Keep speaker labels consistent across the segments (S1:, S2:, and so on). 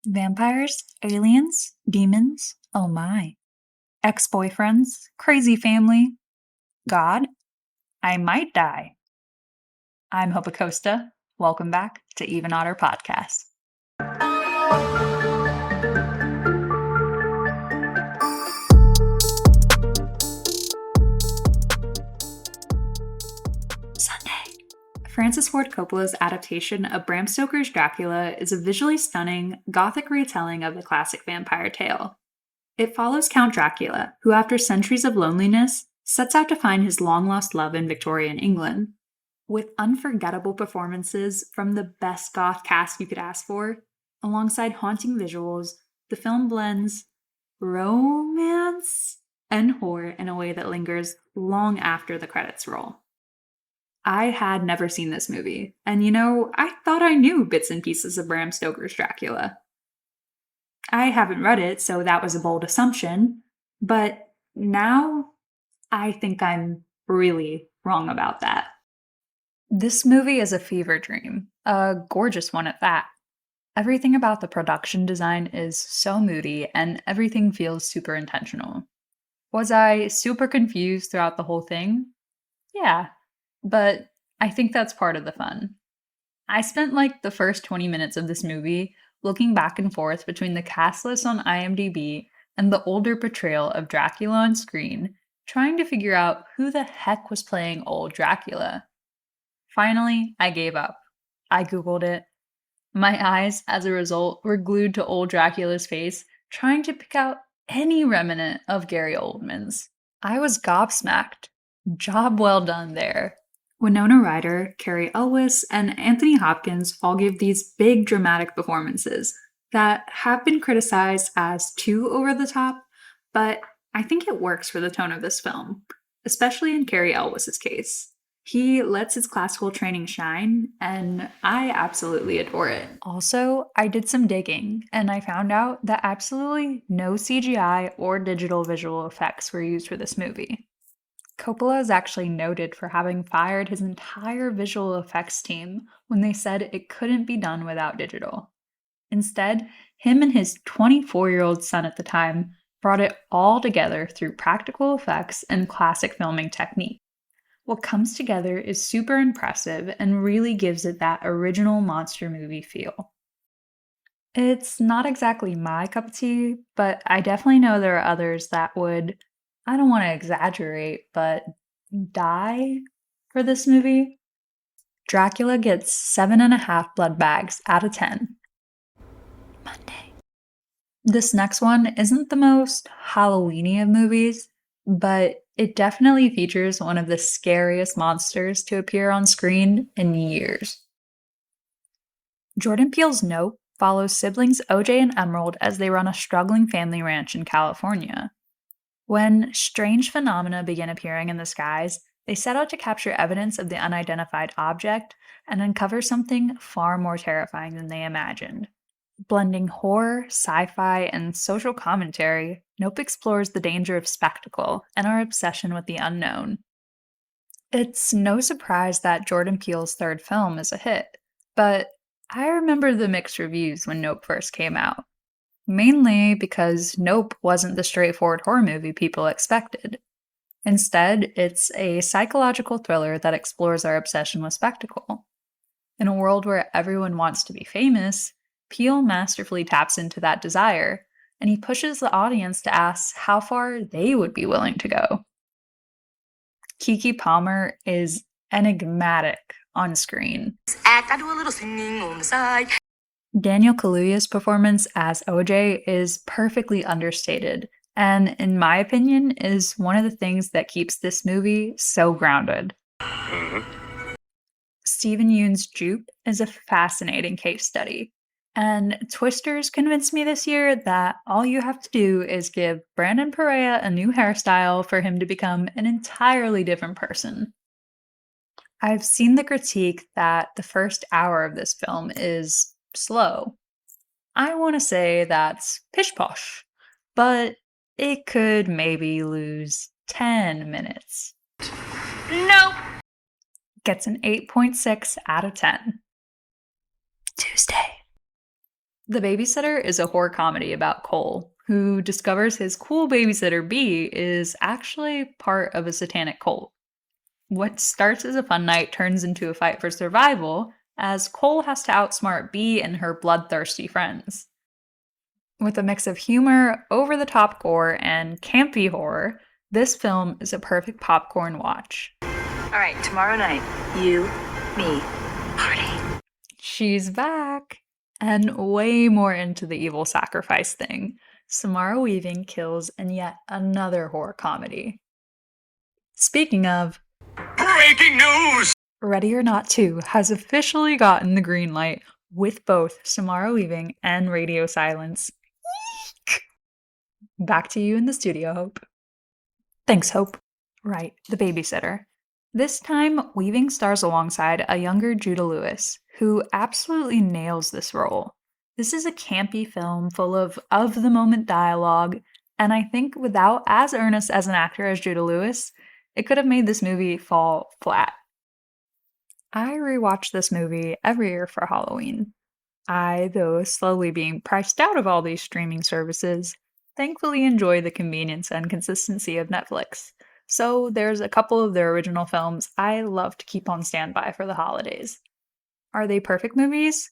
S1: Vampires, aliens, demons, oh my. Ex-boyfriends, crazy family, God, I might die. I'm Hope Acosta. Welcome back to Even Otter Podcast. Sunday. Francis Ford Coppola's adaptation of Bram Stoker's Dracula is a visually stunning, gothic retelling of the classic vampire tale. It follows Count Dracula, who after centuries of loneliness, sets out to find his long-lost love in Victorian England. With unforgettable performances from the best goth cast you could ask for, alongside haunting visuals, the film blends romance and horror in a way that lingers long after the credits roll. I had never seen this movie, and I thought I knew bits and pieces of Bram Stoker's Dracula. I haven't read it, so that was a bold assumption, but now I think I'm really wrong about that. This movie is a fever dream, a gorgeous one at that. Everything about the production design is so moody, and everything feels super intentional. Was I super confused throughout the whole thing? Yeah, but I think that's part of the fun. I spent like the first 20 minutes of this movie looking back and forth between the cast list on IMDb and the older portrayal of Dracula on screen, trying to figure out who the heck was playing old Dracula. Finally, I gave up. I Googled it. My eyes, as a result, were glued to old Dracula's face, trying to pick out any remnant of Gary Oldman's. I was gobsmacked. Job well done there. Winona Ryder, Carrie Elwes, and Anthony Hopkins all give these big dramatic performances that have been criticized as too over the top, but I think it works for the tone of this film, especially in Carrie Elwes' case. He lets his classical training shine, and I absolutely adore it. Also, I did some digging, and I found out that absolutely no CGI or digital visual effects were used for this movie. Coppola is actually noted for having fired his entire visual effects team when they said it couldn't be done without digital. Instead, him and his 24-year-old son at the time brought it all together through practical effects and classic filming technique. What comes together is super impressive and really gives it that original monster movie feel. It's not exactly my cup of tea, but I definitely know there are others that would, I don't want to exaggerate, but die for this movie. Dracula gets 7.5 blood bags out of 10. Monday. This next one isn't the most Halloween-y of movies, but it definitely features one of the scariest monsters to appear on screen in years. Jordan Peele's Nope follows siblings OJ and Emerald as they run a struggling family ranch in California. When strange phenomena begin appearing in the skies, they set out to capture evidence of the unidentified object and uncover something far more terrifying than they imagined. Blending horror, sci-fi, and social commentary, Nope explores the danger of spectacle and our obsession with the unknown. It's no surprise that Jordan Peele's third film is a hit, but I remember the mixed reviews when Nope first came out. Mainly because Nope wasn't the straightforward horror movie people expected. Instead, it's a psychological thriller that explores our obsession with spectacle. In a world where everyone wants to be famous, Peele masterfully taps into that desire, and he pushes the audience to ask how far they would be willing to go. Keke Palmer is enigmatic on screen.
S2: I do a little singing on the side.
S1: Daniel Kaluuya's performance as OJ is perfectly understated, and in my opinion, is one of the things that keeps this movie so grounded. Stephen Yeun's Jupe is a fascinating case study, and Twisters convinced me this year that all you have to do is give Brandon Perea a new hairstyle for him to become an entirely different person. I've seen the critique that the first hour of this film is slow. I want to say that's pish posh, but it could maybe lose 10 minutes.
S2: Nope.
S1: Gets an 8.6 out of 10. Tuesday. The Babysitter is a horror comedy about Cole, who discovers his cool babysitter Bee is actually part of a satanic cult. What starts as a fun night turns into a fight for survival, as Cole has to outsmart Bee and her bloodthirsty friends. With a mix of humor, over the top gore, and campy horror, this film is a perfect popcorn watch.
S2: All right, tomorrow night, you, me, party.
S1: She's back! And way more into the evil sacrifice thing. Samara Weaving kills in yet another horror comedy. Speaking of,
S3: breaking news!
S1: Ready or Not 2 has officially gotten the green light with both Samara Weaving and Radio Silence. Eek! Back to you in the studio, Hope. Thanks, Hope. Right, The Babysitter. This time, Weaving stars alongside a younger Judah Lewis, who absolutely nails this role. This is a campy film full of the-moment dialogue, and I think without as earnest as an actor as Judah Lewis, it could have made this movie fall flat. I rewatch this movie every year for Halloween. I, though slowly being priced out of all these streaming services, thankfully enjoy the convenience and consistency of Netflix. So there's a couple of their original films I love to keep on standby for the holidays. Are they perfect movies?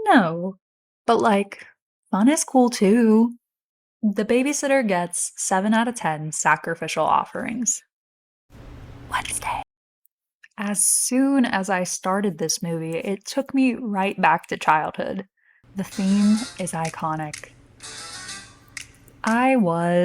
S1: No. But fun is cool too. The Babysitter gets 7 out of 10 sacrificial offerings. Wednesday. As soon as I started this movie, it took me right back to childhood. The theme is iconic. I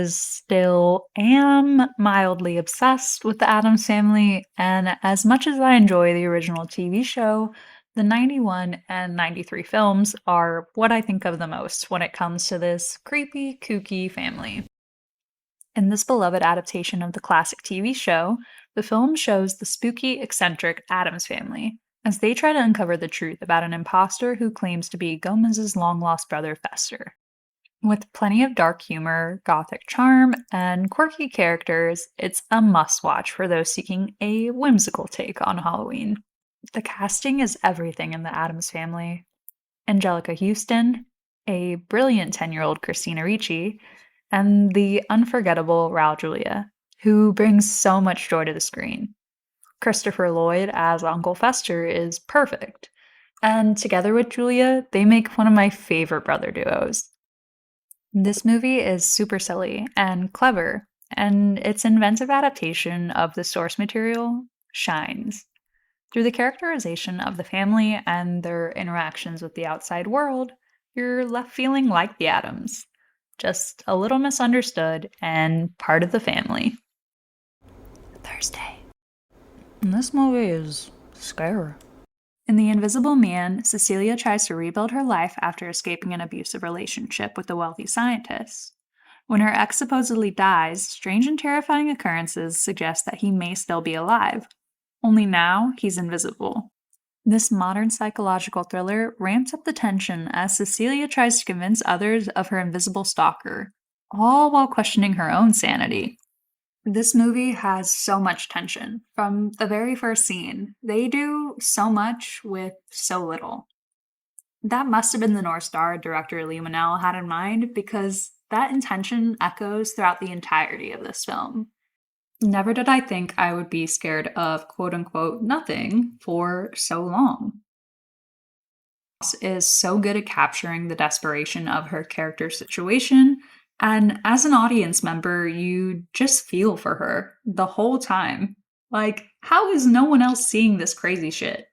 S1: still am mildly obsessed with the Addams Family, and as much as I enjoy the original TV show, the 91 and 93 films are what I think of the most when it comes to this creepy, kooky family. In this beloved adaptation of the classic TV show, the film shows the spooky, eccentric Addams Family as they try to uncover the truth about an imposter who claims to be Gomez's long-lost brother Fester. With plenty of dark humor, gothic charm, and quirky characters, it's a must-watch for those seeking a whimsical take on Halloween. The casting is everything in the Addams Family. Angelica Houston, a brilliant 10-year-old Christina Ricci, and the unforgettable Raul Julia, who brings so much joy to the screen. Christopher Lloyd as Uncle Fester is perfect, and together with Julia, they make one of my favorite brother duos. This movie is super silly and clever, and its inventive adaptation of the source material shines. Through the characterization of the family and their interactions with the outside world, you're left feeling like the Addams, just a little misunderstood and part of the family. Thursday. This movie is scary. In The Invisible Man, Cecilia tries to rebuild her life after escaping an abusive relationship with a wealthy scientist. When her ex supposedly dies, strange and terrifying occurrences suggest that he may still be alive. Only now, he's invisible. This modern psychological thriller ramps up the tension as Cecilia tries to convince others of her invisible stalker, all while questioning her own sanity. This movie has so much tension. From the very first scene, they do so much with so little. That must have been the North Star director Lee Manel had in mind, because that intention echoes throughout the entirety of this film. Never did I think I would be scared of quote-unquote nothing for so long. Is so good at capturing the desperation of her character's situation, and as an audience member, you just feel for her the whole time. How is no one else seeing this crazy shit?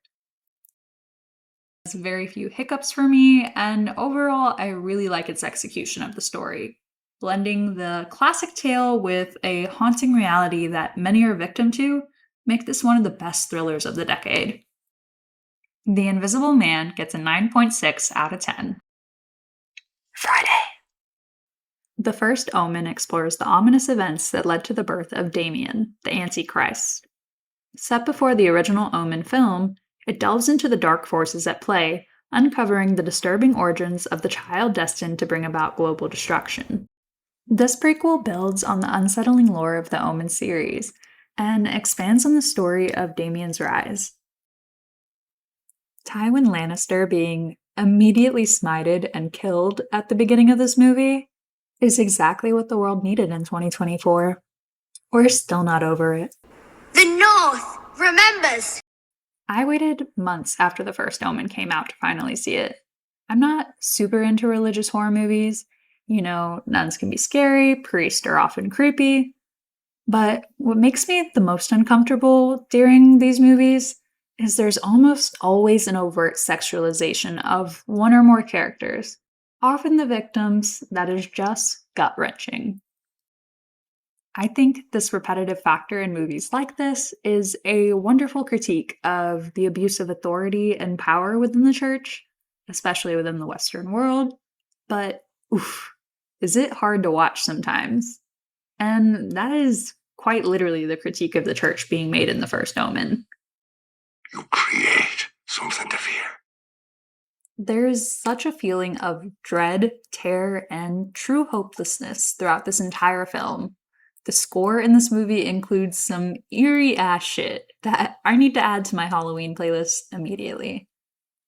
S1: There's very few hiccups for me, and overall, I really like its execution of the story. Blending the classic tale with a haunting reality that many are victim to make this one of the best thrillers of the decade. The Invisible Man gets a 9.6 out of 10. Friday. The first Omen explores the ominous events that led to the birth of Damien, the Antichrist. Set before the original Omen film, it delves into the dark forces at play, uncovering the disturbing origins of the child destined to bring about global destruction. This prequel builds on the unsettling lore of the Omen series, and expands on the story of Damien's rise. Tywin Lannister being immediately smited and killed at the beginning of this movie, is exactly what the world needed in 2024. We're still not over it.
S4: The North remembers!
S1: I waited months after the first Omen came out to finally see it. I'm not super into religious horror movies. You know, nuns can be scary, priests are often creepy. But what makes me the most uncomfortable during these movies is there's almost always an overt sexualization of one or more characters, often the victims, that is just gut-wrenching. I think this repetitive factor in movies like this is a wonderful critique of the abuse of authority and power within the church, especially within the Western world, but oof, is it hard to watch sometimes? And that is quite literally the critique of the church being made in the first Omen.
S3: You create something to fear.
S1: There's such a feeling of dread, terror, and true hopelessness throughout this entire film. The score in this movie includes some eerie ass shit that I need to add to my Halloween playlist immediately.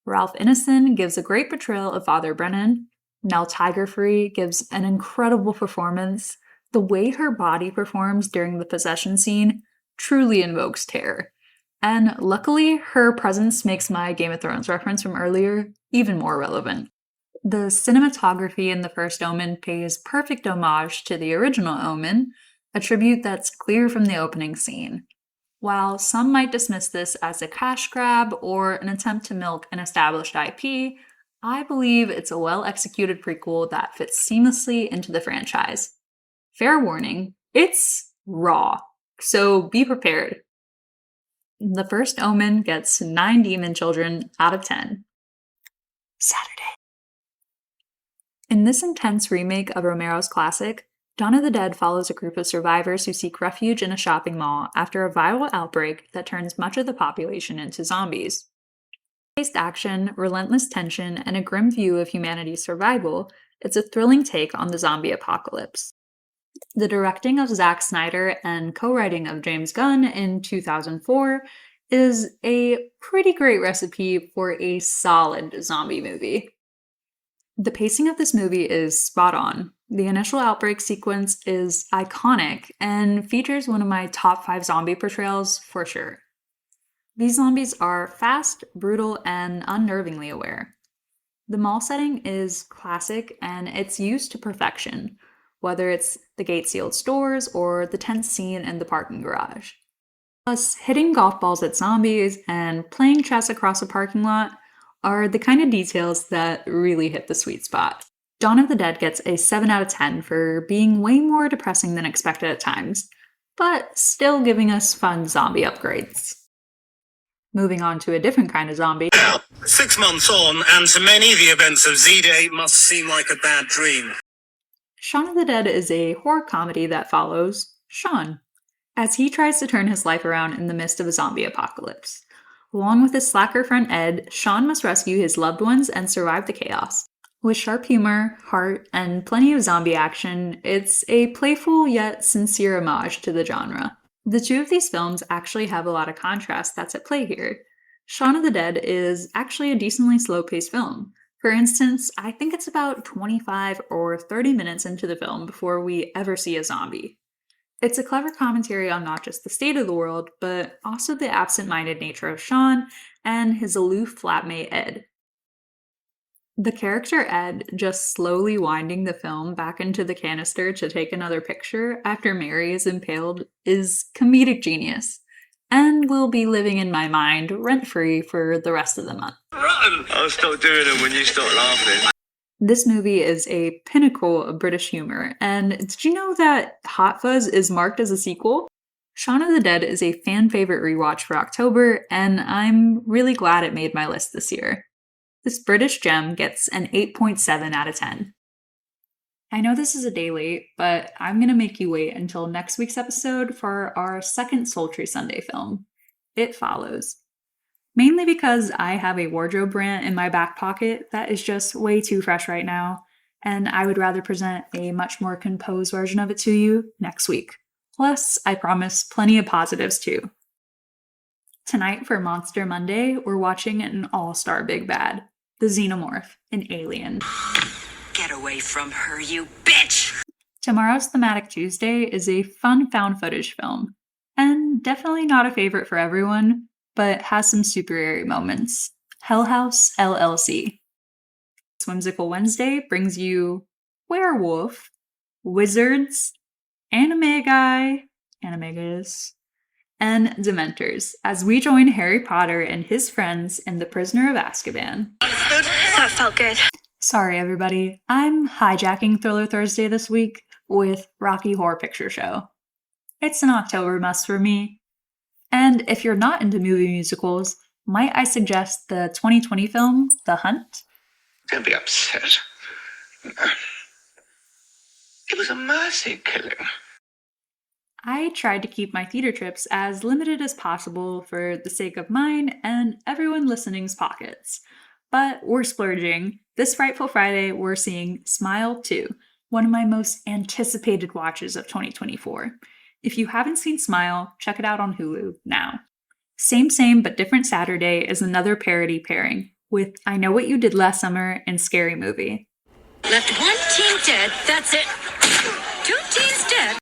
S1: Ralph Ineson gives a great portrayal of Father Brennan. Nell Tigerfree gives an incredible performance. The way her body performs during the possession scene truly invokes terror. And luckily, her presence makes my Game of Thrones reference from earlier even more relevant. The cinematography in the first Omen pays perfect homage to the original Omen, a tribute that's clear from the opening scene. While some might dismiss this as a cash grab or an attempt to milk an established IP, I believe it's a well-executed prequel that fits seamlessly into the franchise. Fair warning, it's raw, so be prepared. The first Omen gets 9 demon children out of 10. Saturday. In this intense remake of Romero's classic, Dawn of the Dead follows a group of survivors who seek refuge in a shopping mall after a viral outbreak that turns much of the population into zombies. Based action, relentless tension, and a grim view of humanity's survival, it's a thrilling take on the zombie apocalypse. The directing of Zack Snyder and co-writing of James Gunn in 2004 is a pretty great recipe for a solid zombie movie. The pacing of this movie is spot on. The initial outbreak sequence is iconic and features one of my top 5 zombie portrayals for sure. These zombies are fast, brutal, and unnervingly aware. The mall setting is classic and it's used to perfection, whether it's the gate-sealed stores or the tense scene in the parking garage. Plus, hitting golf balls at zombies and playing chess across a parking lot are the kind of details that really hit the sweet spot. Dawn of the Dead gets a 7 out of 10 for being way more depressing than expected at times, but still giving us fun zombie upgrades. Moving on to a different kind of zombie.
S3: Now, 6 months on, and to many, the events of Z-Day must seem like a bad dream.
S1: Shaun of the Dead is a horror comedy that follows Shaun, as he tries to turn his life around in the midst of a zombie apocalypse. Along with his slacker friend Ed, Shaun must rescue his loved ones and survive the chaos. With sharp humor, heart, and plenty of zombie action, it's a playful yet sincere homage to the genre. The two of these films actually have a lot of contrast that's at play here. Shaun of the Dead is actually a decently slow-paced film. For instance, I think it's about 25 or 30 minutes into the film before we ever see a zombie. It's a clever commentary on not just the state of the world, but also the absent-minded nature of Shaun and his aloof flatmate Ed. The character Ed just slowly winding the film back into the canister to take another picture after Mary is impaled is comedic genius, and will be living in my mind rent-free for the rest of the month.
S3: Run! I'll stop doing them when you stop laughing.
S1: This movie is a pinnacle of British humor, and did you know that Hot Fuzz is marked as a sequel? Shaun of the Dead is a fan favorite rewatch for October, and I'm really glad it made my list this year. This British gem gets an 8.7 out of 10. I know this is a day late, but I'm gonna make you wait until next week's episode for our second Sultry Sunday film, It Follows. Mainly because I have a wardrobe rant in my back pocket that is just way too fresh right now, and I would rather present a much more composed version of it to you next week. Plus, I promise plenty of positives too. Tonight for Monster Monday, we're watching an all-star Big Bad. the Xenomorph, an alien.
S2: Get away from her, you bitch!
S1: Tomorrow's Thematic Tuesday is a fun found footage film, and definitely not a favorite for everyone, but has some superhero moments. Hell House LLC. Whimsical Wednesday brings you werewolf, wizards, animagus, and dementors as we join Harry Potter and his friends in The Prisoner of Azkaban.
S4: That felt good.
S1: Sorry, everybody. I'm hijacking Thriller Thursday this week with Rocky Horror Picture Show. It's an October must for me. And if you're not into movie musicals, might I suggest the 2020 film, The Hunt?
S5: Don't be upset. It was a mercy killing.
S1: I tried to keep my theater trips as limited as possible for the sake of mine and everyone listening's pockets. But we're splurging. This Frightful Friday, we're seeing Smile 2, one of my most anticipated watches of 2024. If you haven't seen Smile, check it out on Hulu now. Same but Different Saturday is another parody pairing with I Know What You Did Last Summer and Scary Movie.
S2: Left one teen dead, that's it. 2 teens dead.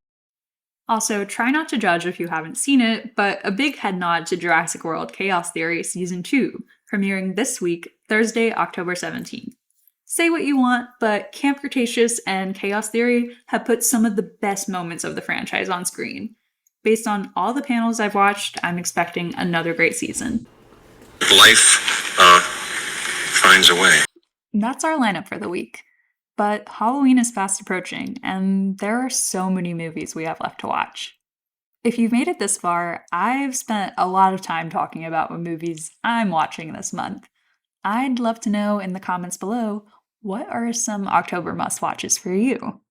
S1: Also, try not to judge if you haven't seen it, but a big head nod to Jurassic World Chaos Theory Season 2, premiering this week, Thursday, October 17th. Say what you want, but Camp Cretaceous and Chaos Theory have put some of the best moments of the franchise on screen. Based on all the panels I've watched, I'm expecting another great season.
S5: Life, finds a way.
S1: That's our lineup for the week. But Halloween is fast approaching, and there are so many movies we have left to watch. If you've made it this far, I've spent a lot of time talking about what movies I'm watching this month. I'd love to know in the comments below, what are some October must-watches for you?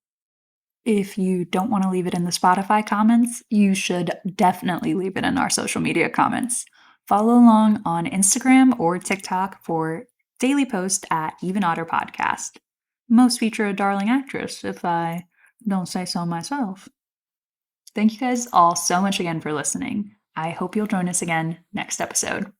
S1: If you don't want to leave it in the Spotify comments, you should definitely leave it in our social media comments. Follow along on Instagram or TikTok for daily posts at Even Otter Podcast. Most feature a darling actress, if I don't say so myself. Thank you guys all so much again for listening. I hope you'll join us again next episode.